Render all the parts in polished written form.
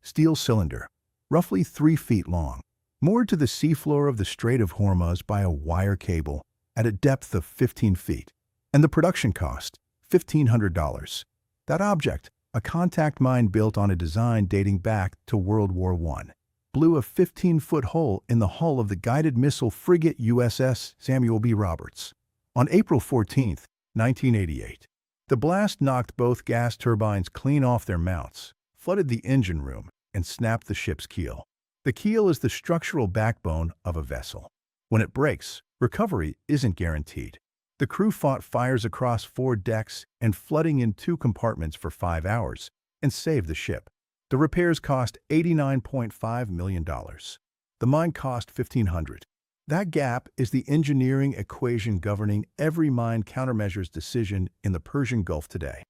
steel cylinder, roughly 3 feet long, moored to the seafloor of the Strait of Hormuz by a wire cable at a depth of 15 feet. And the production cost, $1,500. That object, a contact mine built on a design dating back to World War I, blew a 15-foot hole in the hull of the guided missile frigate USS Samuel B. On April 14, 1988. The blast knocked both gas turbines clean off their mounts, flooded the engine room, and snapped the ship's keel. The keel is the structural backbone of a vessel. When it breaks, recovery isn't guaranteed. The crew fought fires across 4 decks and flooding in 2 compartments for 5 hours and saved the ship. The repairs cost $89.5 million. The mine cost $1,500. That gap is the engineering equation governing every mine countermeasures decision in the Persian Gulf today.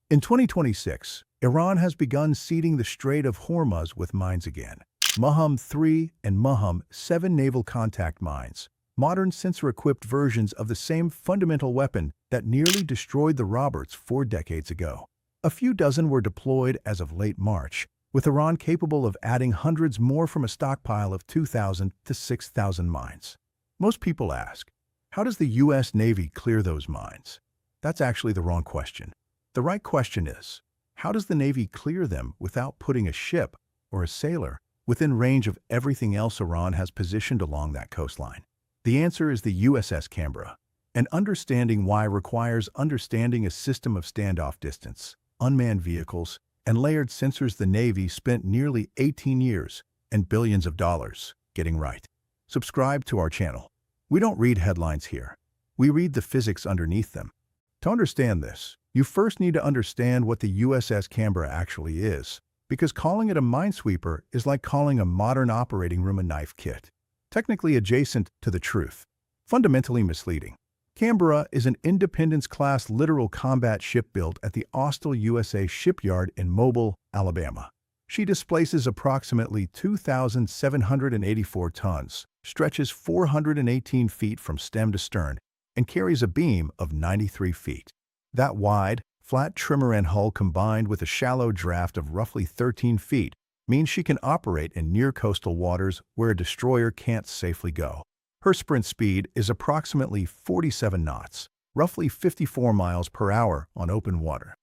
In 2026, Iran has begun seeding the Strait of Hormuz with mines again. Muhammad-3 and Muhammad-7 naval contact mines, modern sensor-equipped versions of the same fundamental weapon that nearly destroyed the Roberts 4 decades ago. A few dozen were deployed as of late March, with Iran capable of adding hundreds more from a stockpile of 2,000 to 6,000 mines. Most people ask, how does the U.S. Navy clear those mines? That's actually the wrong question. The right question is, how does the Navy clear them without putting a ship or a sailor within range of everything else Iran has positioned along that coastline? The answer is the USS Canberra. And understanding why requires understanding a system of standoff distance, unmanned vehicles, and layered sensors the Navy spent nearly 18 years and billions of dollars getting right. Subscribe to our channel. We don't read headlines here. We read the physics underneath them. To understand this, you first need to understand what the USS Canberra actually is, because calling it a minesweeper is like calling a modern operating room a knife kit. Technically adjacent to the truth, fundamentally misleading. Canberra is an Independence-class littoral combat ship built at the Austell USA shipyard in Mobile, Alabama. She displaces approximately 2,784 tons, stretches 418 feet from stem to stern, and carries a beam of 93 feet. That wide, flat trimaran hull combined with a shallow draft of roughly 13 feet means she can operate in near-coastal waters where a destroyer can't safely go. Her sprint speed is approximately 47 knots, roughly 54 miles per hour on open water.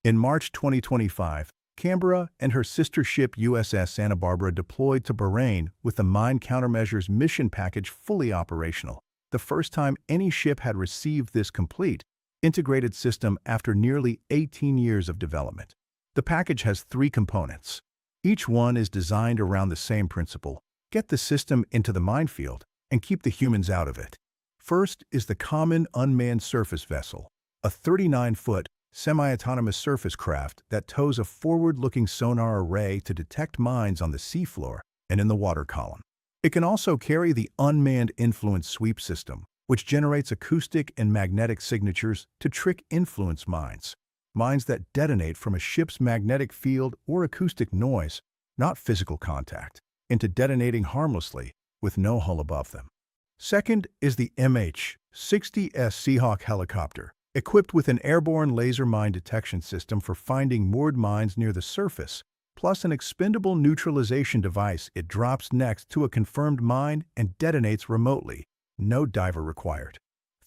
In March 2025, Canberra and her sister ship USS Santa Barbara deployed to Bahrain with the Mine Countermeasures mission package fully operational, the first time any ship had received this complete, integrated system after nearly 18 years of development. The package has 3 components. Each one is designed around the same principle: get the system into the minefield and keep the humans out of it. First is the Common Unmanned Surface Vessel, a 39-foot, semi-autonomous surface craft that tows a forward-looking sonar array to detect mines on the seafloor and in the water column. It can also carry the Unmanned Influence Sweep System, which generates acoustic and magnetic signatures to trick influence mines that detonate from a ship's magnetic field or acoustic noise, not physical contact, into detonating harmlessly with no hull above them. Second is the MH-60S Seahawk helicopter, equipped with an airborne laser mine detection system for finding moored mines near the surface, plus an expendable neutralization device it drops next to a confirmed mine and detonates remotely, no diver required.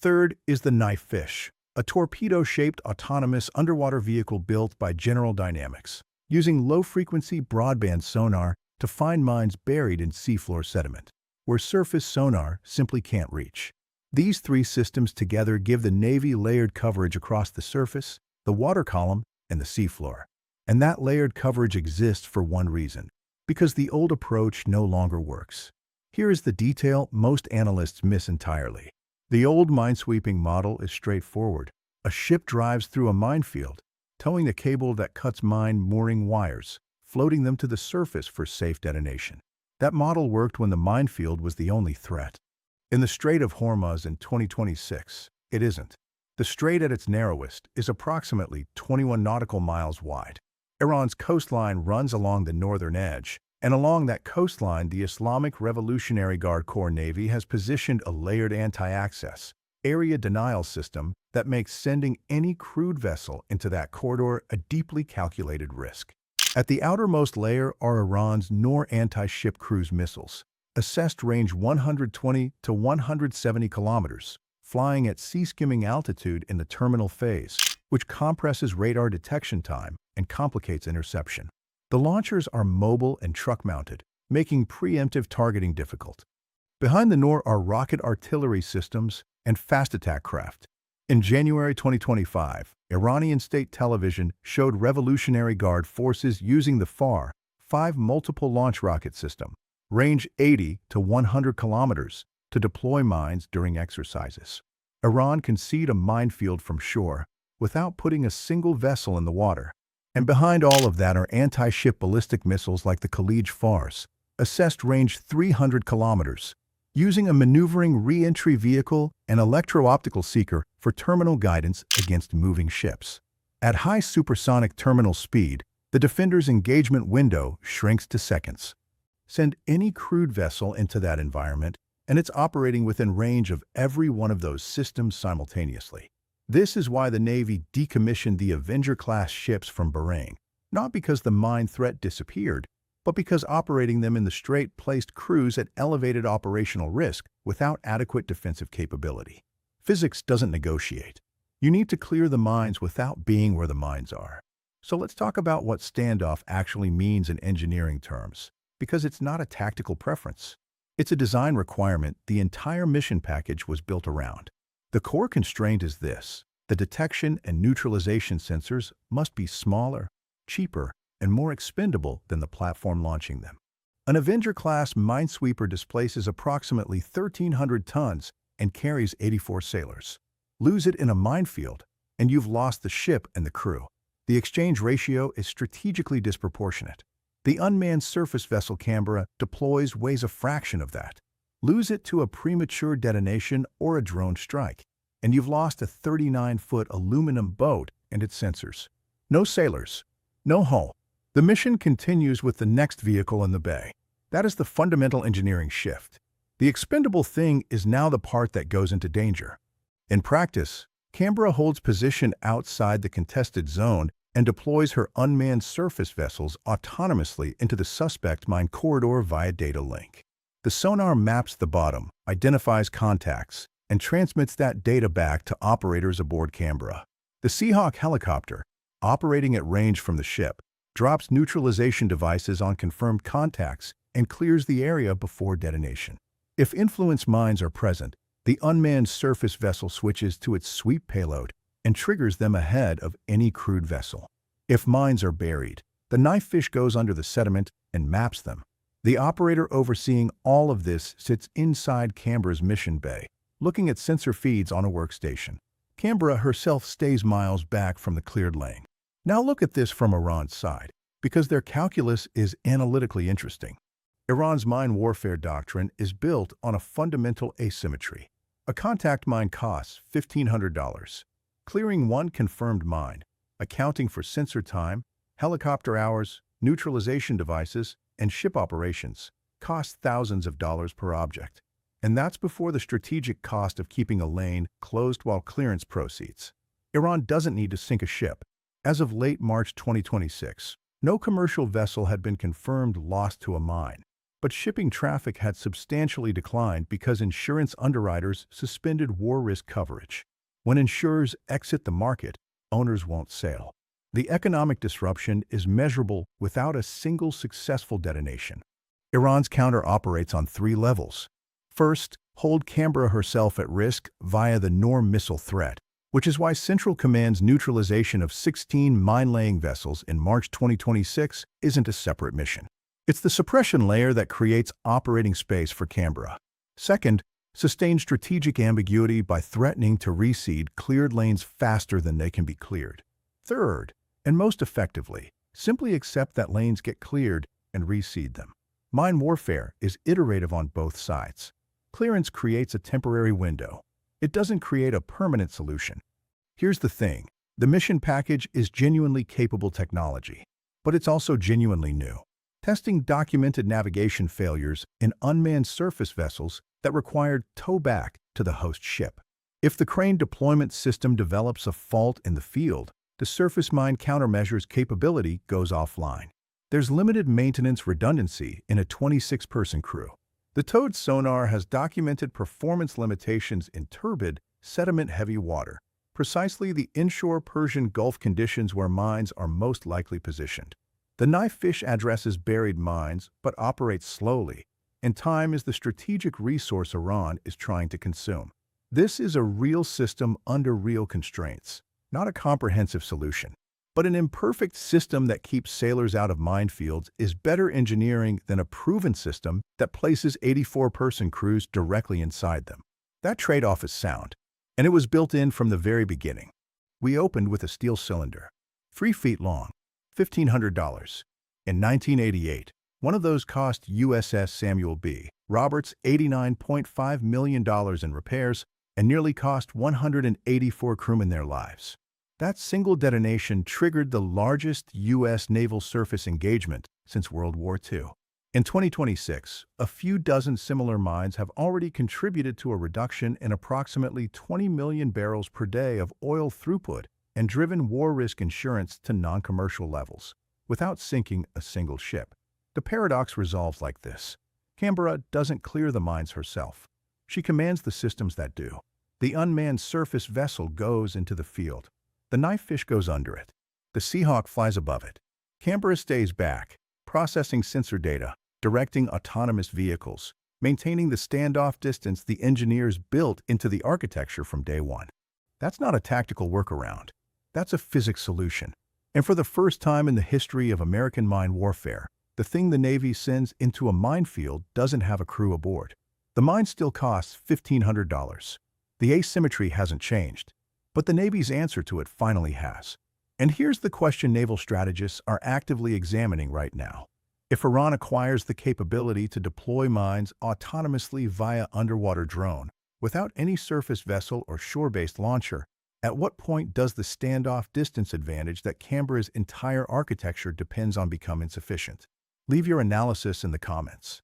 Third is the Knifefish, a torpedo-shaped autonomous underwater vehicle built by General Dynamics, using low-frequency broadband sonar to find mines buried in seafloor sediment, where surface sonar simply can't reach. These 3 systems together give the Navy layered coverage across the surface, the water column, and the seafloor. And that layered coverage exists for one reason: because the old approach no longer works. Here is the detail most analysts miss entirely. The old minesweeping model is straightforward. A ship drives through a minefield, towing the cable that cuts mine mooring wires, floating them to the surface for safe detonation. That model worked when the minefield was the only threat. In the Strait of Hormuz in 2026, it isn't. The strait at its narrowest is approximately 21 nautical miles wide. Iran's coastline runs along the northern edge, and along that coastline the Islamic Revolutionary Guard Corps Navy has positioned a layered anti-access, area denial system that makes sending any crewed vessel into that corridor a deeply calculated risk. At the outermost layer are Iran's Noor anti-ship cruise missiles, assessed range 120 to 170 kilometers, flying at sea-skimming altitude in the terminal phase, which compresses radar detection time and complicates interception. The launchers are mobile and truck-mounted, making preemptive targeting difficult. Behind the Noor are rocket artillery systems and fast-attack craft. In January 2025, Iranian state television showed Revolutionary Guard forces using the FAR-5 multiple launch rocket system, range 80 to 100 kilometers, to deploy mines during exercises. Iran can seed a minefield from shore without putting a single vessel in the water. And behind all of that are anti-ship ballistic missiles like the Khalij Fars, assessed range 300 kilometers, using a maneuvering re-entry vehicle and electro-optical seeker for terminal guidance against moving ships. At high supersonic terminal speed, the defender's engagement window shrinks to seconds. Send any crewed vessel into that environment, and it's operating within range of every one of those systems simultaneously. This is why the Navy decommissioned the Avenger-class ships from Bahrain, not because the mine threat disappeared, but because operating them in the strait placed crews at elevated operational risk without adequate defensive capability. Physics doesn't negotiate. You need to clear the mines without being where the mines are. So let's talk about what standoff actually means in engineering terms, because it's not a tactical preference. It's a design requirement the entire mission package was built around. The core constraint is this: the detection and neutralization sensors must be smaller, cheaper, and more expendable than the platform launching them. An Avenger-class minesweeper displaces approximately 1,300 tons and carries 84 sailors. Lose it in a minefield, and you've lost the ship and the crew. The exchange ratio is strategically disproportionate. The unmanned surface vessel Canberra deploys weighs a fraction of that. Lose it to a premature detonation or a drone strike, and you've lost a 39-foot aluminum boat and its sensors. No sailors, no hull. The mission continues with the next vehicle in the bay. That is the fundamental engineering shift. The expendable thing is now the part that goes into danger. In practice, Canberra holds position outside the contested zone and deploys her unmanned surface vessels autonomously into the suspect mine corridor via data link. The sonar maps the bottom, identifies contacts, and transmits that data back to operators aboard Canberra. The Seahawk helicopter, operating at range from the ship, drops neutralization devices on confirmed contacts and clears the area before detonation. If influence mines are present, the unmanned surface vessel switches to its sweep payload and triggers them ahead of any crewed vessel. If mines are buried, the knife fish goes under the sediment and maps them. The operator overseeing all of this sits inside Canberra's mission bay, looking at sensor feeds on a workstation. Canberra herself stays miles back from the cleared lane. Now look at this from Iran's side, because their calculus is analytically interesting. Iran's mine warfare doctrine is built on a fundamental asymmetry. A contact mine costs $1,500. Clearing one confirmed mine, accounting for sensor time, helicopter hours, neutralization devices, and ship operations, costs thousands of dollars per object. And that's before the strategic cost of keeping a lane closed while clearance proceeds. Iran doesn't need to sink a ship. As of late March 2026, no commercial vessel had been confirmed lost to a mine, but shipping traffic had substantially declined because insurance underwriters suspended war risk coverage. When insurers exit the market, owners won't sail. The economic disruption is measurable without a single successful detonation. Iran's counter operates on three levels. First, hold Canberra herself at risk via the Noor missile threat, which is why Central Command's neutralization of 16 mine-laying vessels in March 2026 isn't a separate mission. It's the suppression layer that creates operating space for Canberra. Second, sustain strategic ambiguity by threatening to reseed cleared lanes faster than they can be cleared. Third, and most effectively, simply accept that lanes get cleared and reseed them. Mine warfare is iterative on both sides. Clearance creates a temporary window. It doesn't create a permanent solution. Here's the thing. The mission package is genuinely capable technology, but it's also genuinely new. Testing documented navigation failures in unmanned surface vessels that required towback to the host ship. If the crane deployment system develops a fault in the field, the surface mine countermeasures capability goes offline. There's limited maintenance redundancy in a 26-person crew. The towed sonar has documented performance limitations in turbid, sediment-heavy water, precisely the inshore Persian Gulf conditions where mines are most likely positioned. The knife fish addresses buried mines but operates slowly, and time is the strategic resource Iran is trying to consume. This is a real system under real constraints, not a comprehensive solution. But an imperfect system that keeps sailors out of minefields is better engineering than a proven system that places 84-person crews directly inside them. That trade-off is sound, and it was built in from the very beginning. We opened with a steel cylinder, 3 feet long, $1,500. In 1988, one of those cost USS Samuel B. Roberts $89.5 million in repairs and nearly cost 184 crewmen their lives. That single detonation triggered the largest U.S. naval surface engagement since World War II. In 2026, a few dozen similar mines have already contributed to a reduction in approximately 20 million barrels per day of oil throughput and driven war risk insurance to non-commercial levels, without sinking a single ship. The paradox resolves like this. Canberra doesn't clear the mines herself. She commands the systems that do. The unmanned surface vessel goes into the field. The knife fish goes under it. The Seahawk flies above it. Canberra stays back, processing sensor data, directing autonomous vehicles, maintaining the standoff distance the engineers built into the architecture from day one. That's not a tactical workaround. That's a physics solution. And for the first time in the history of American mine warfare, the thing the Navy sends into a minefield doesn't have a crew aboard. The mine still costs $1,500. The asymmetry hasn't changed, but the Navy's answer to it finally has. And here's the question naval strategists are actively examining right now. If Iran acquires the capability to deploy mines autonomously via underwater drone, without any surface vessel or shore-based launcher, at what point does the standoff distance advantage that Canberra's entire architecture depends on become insufficient? Leave your analysis in the comments.